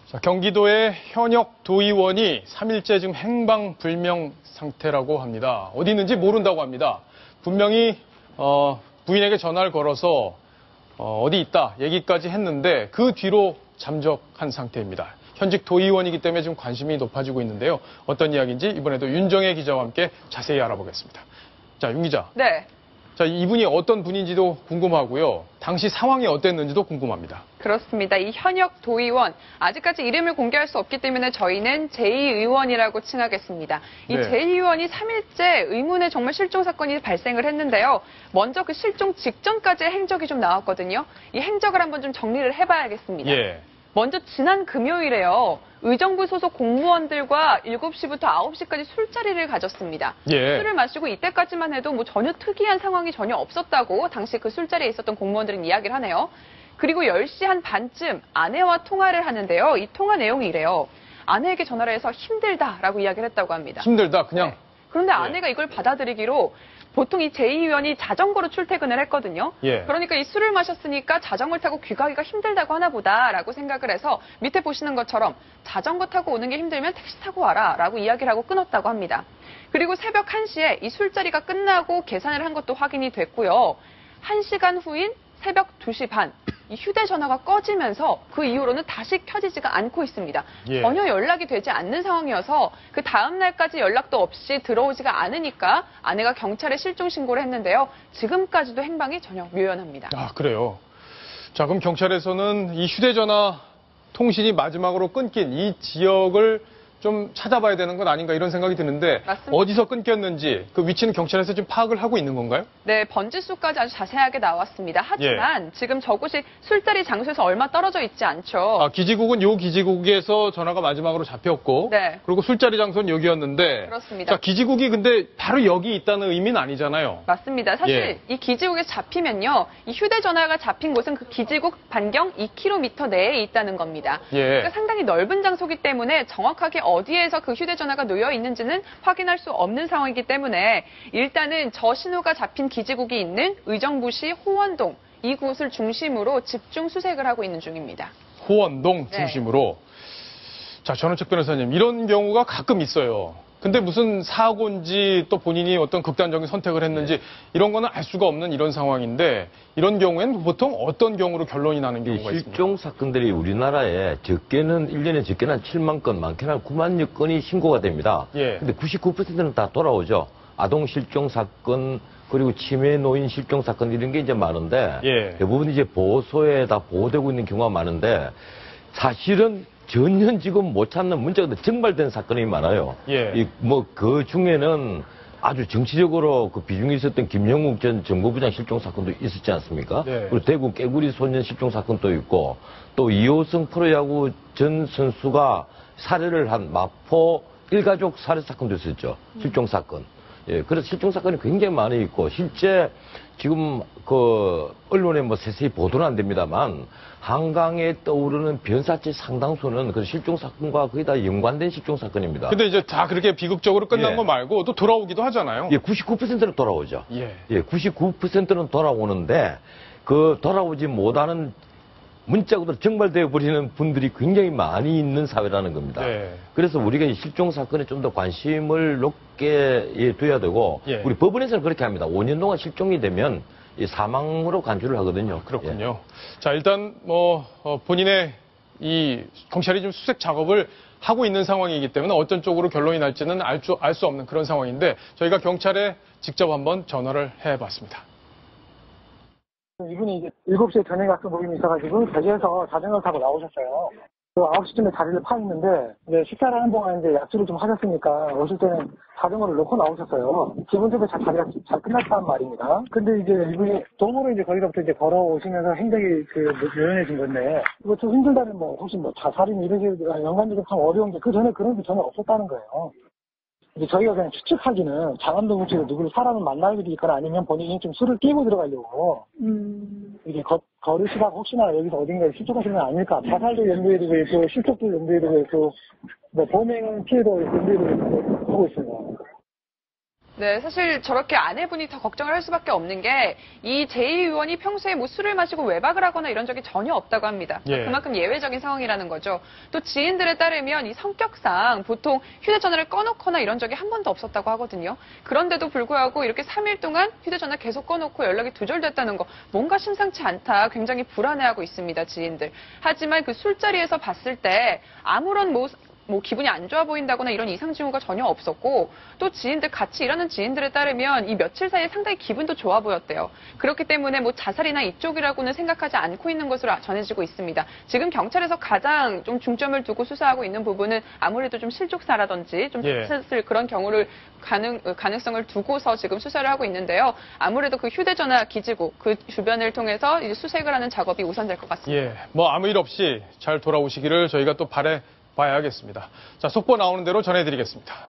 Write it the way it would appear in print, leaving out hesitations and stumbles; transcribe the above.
자, 경기도의 현역 도의원이 3일째 지금 행방불명 상태라고 합니다. 어디 있는지 모른다고 합니다. 분명히 부인에게 전화를 걸어서 어디 있다 얘기까지 했는데 그 뒤로 잠적한 상태입니다. 현직 도의원이기 때문에 지금 관심이 높아지고 있는데요. 어떤 이야기인지 이번에도 윤정혜 기자와 함께 자세히 알아보겠습니다. 자, 윤 기자. 네. 자, 이분이 어떤 분인지도 궁금하고요. 당시 상황이 어땠는지도 궁금합니다. 그렇습니다. 이 현역 도의원, 아직까지 이름을 공개할 수 없기 때문에 저희는 제2의원이라고 칭하겠습니다. 이 네. 제2의원이 3일째 의문의 정말 실종 사건이 발생을 했는데요. 먼저 그 실종 직전까지의 행적이 좀 나왔거든요. 이 행적을 한번 좀 정리를 해봐야겠습니다. 예. 먼저 지난 금요일에요. 의정부 소속 공무원들과 7시부터 9시까지 술자리를 가졌습니다. 예. 술을 마시고 이때까지만 해도 뭐 전혀 특이한 상황이 전혀 없었다고 당시 그 술자리에 있었던 공무원들은 이야기를 하네요. 그리고 10시 한 반쯤 아내와 통화를 하는데요. 이 통화 내용이 이래요. 아내에게 전화를 해서 힘들다라고 이야기를 했다고 합니다. 힘들다, 그냥. 네. 그런데 아내가 이걸 받아들이기로 보통 이 제2의원이 자전거로 출퇴근을 했거든요. 예. 그러니까 이 술을 마셨으니까 자전거를 타고 귀가기가 힘들다고 하나 보다라고 생각을 해서 밑에 보시는 것처럼 자전거 타고 오는 게 힘들면 택시 타고 와라 라고 이야기를 하고 끊었다고 합니다. 그리고 새벽 1시에 이 술자리가 끝나고 계산을 한 것도 확인이 됐고요. 1시간 후인 새벽 2시 반, 이 휴대전화가 꺼지면서 그 이후로는 다시 켜지지가 않고 있습니다. 예. 전혀 연락이 되지 않는 상황이어서 그 다음 날까지 연락도 없이 들어오지가 않으니까 아내가 경찰에 실종 신고를 했는데요. 지금까지도 행방이 전혀 묘연합니다. 아, 그래요. 자, 그럼 경찰에서는 이 휴대전화 통신이 마지막으로 끊긴 이 지역을 좀 찾아봐야 되는 건 아닌가 이런 생각이 드는데 맞습니다. 어디서 끊겼는지 그 위치는 경찰에서 지금 파악을 하고 있는 건가요? 네, 번지수까지 아주 자세하게 나왔습니다. 하지만 지금 저곳이 술자리 장소에서 얼마 떨어져 있지 않죠. 아, 기지국은 요 기지국에서 전화가 마지막으로 잡혔고 네. 그리고 술자리 장소는 여기였는데 그렇습니다. 자, 기지국이 근데 바로 여기 있다는 의미는 아니잖아요. 맞습니다. 사실 예. 이 기지국에서 잡히면요. 이 휴대전화가 잡힌 곳은 그 기지국 반경 2km 내에 있다는 겁니다. 예. 그러니까 상당히 넓은 장소이기 때문에 정확하게 어디에서 그 휴대전화가 놓여 있는지는 확인할 수 없는 상황이기 때문에 일단은 저 신호가 잡힌 기지국이 있는 의정부시 호원동 이곳을 중심으로 집중 수색을 하고 있는 중입니다. 호원동 네. 중심으로. 자, 전원책 변호사님, 이런 경우가 가끔 있어요. 근데 무슨 사고인지 또 본인이 어떤 극단적인 선택을 했는지 이런 거는 알 수가 없는 이런 상황인데 이런 경우에는 보통 어떤 경우로 결론이 나는 경우가 있습니까? 실종 사건들이 우리나라에 적게는 1년에 적게는 한 7만 건, 많게는 한 9만여 건이 신고가 됩니다. 예. 근데 99%는 다 돌아오죠. 아동 실종 사건, 그리고 치매 노인 실종 사건 이런 게 이제 많은데 예. 대부분 이제 보호소에 다 보호되고 있는 경우가 많은데 사실은 전혀 지금 못 찾는 문제가 증발된 사건이 많아요. 예. 그 중에는 아주 정치적으로 그 비중이 있었던 김영욱 전 정보부장 실종 사건도 있었지 않습니까? 네. 그리고 대구 깨구리 소년 실종 사건도 있고 또 이호성 프로야구 전 선수가 살해를 한 마포 일가족 살해 사건도 있었죠. 실종 사건. 예, 그래서 실종 사건이 굉장히 많이 있고 실제 지금 그 언론에 뭐 세세히 보도는 안 됩니다만 한강에 떠오르는 변사체 상당수는 그 실종 사건과 거의 다 연관된 실종 사건입니다. 근데 이제 다 그렇게 비극적으로 끝난 예. 거 말고 또 돌아오기도 하잖아요. 예, 99%는 돌아오죠. 예. 예, 99%는 돌아오는데 그 돌아오지 못하는 문자 그대로 증발되어 버리는 분들이 굉장히 많이 있는 사회라는 겁니다. 네. 그래서 우리가 이 실종 사건에 좀 더 관심을 높게 둬야 되고 예. 우리 법원에서는 그렇게 합니다. 5년 동안 실종이 되면 이 사망으로 간주를 하거든요. 그렇군요. 자, 일단 본인의 이 경찰이 좀 수색 작업을 하고 있는 상황이기 때문에 어떤 쪽으로 결론이 날지는 알 수 없는 그런 상황인데 저희가 경찰에 직접 한번 전화를 해봤습니다. 이분이 이제 7시에 저녁에 학교 모임이 있어가지고 대구에서 자전거 타고 나오셨어요. 9시쯤에 자리를 파 있는데 이제 식사를 하는 동안 이제 약주를 좀 하셨으니까 오실 때는 자전거를 놓고 나오셨어요. 기본적으로 자리가 잘 끝났단 말입니다. 근데 이제 이분이 도보로 이제 거기서부터 이제 걸어오시면서 행적이 묘연해진 건데 이거 좀 힘들다는 뭐 혹시 뭐 자살이나 이런 게 연관적으로 참 어려운 게 그 전에 그런 게 전혀 없었다는 거예요. 이제 저희가 그냥 추측하기는 장암동 근처에 누구를 사람을 만날 일이 있거나 아니면 본인이 좀 술을 끼고 들어가려고 이게 걸으시다가 혹시나 여기서 어딘가에 실족하시는 건 아닐까. 자살도 염두에 두고 있고 실족도 염두에 두고 있고 뭐 범행 피해도 염두에 두고 하고 있습니다. 네, 사실 저렇게 아내분이 더 걱정을 할 수밖에 없는 게 이 제2 의원이 평소에 뭐 술을 마시고 외박을 하거나 이런 적이 전혀 없다고 합니다. 예. 그만큼 예외적인 상황이라는 거죠. 또 지인들에 따르면 이 성격상 보통 휴대전화를 꺼놓거나 이런 적이 한 번도 없었다고 하거든요. 그런데도 불구하고 이렇게 3일 동안 휴대전화 계속 꺼놓고 연락이 두절됐다는 거 뭔가 심상치 않다. 굉장히 불안해하고 있습니다, 지인들. 하지만 그 술자리에서 봤을 때 아무런 뭐 기분이 안 좋아 보인다거나 이런 이상 징후가 전혀 없었고 또 지인들 같이 일하는 지인들에 따르면 이 며칠 사이에 상당히 기분도 좋아 보였대요. 그렇기 때문에 뭐 자살이나 이쪽이라고는 생각하지 않고 있는 것으로 전해지고 있습니다. 지금 경찰에서 가장 좀 중점을 두고 수사하고 있는 부분은 아무래도 좀 실족사라든지 좀 예. 다쳤을 그런 경우를 가능성을 두고서 지금 수사를 하고 있는데요. 아무래도 그 휴대전화 기지국 그 주변을 통해서 이제 수색을 하는 작업이 우선될 것 같습니다. 예, 뭐 아무 일 없이 잘 돌아오시기를 저희가 또 봐야겠습니다. 자, 속보 나오는 대로 전해드리겠습니다.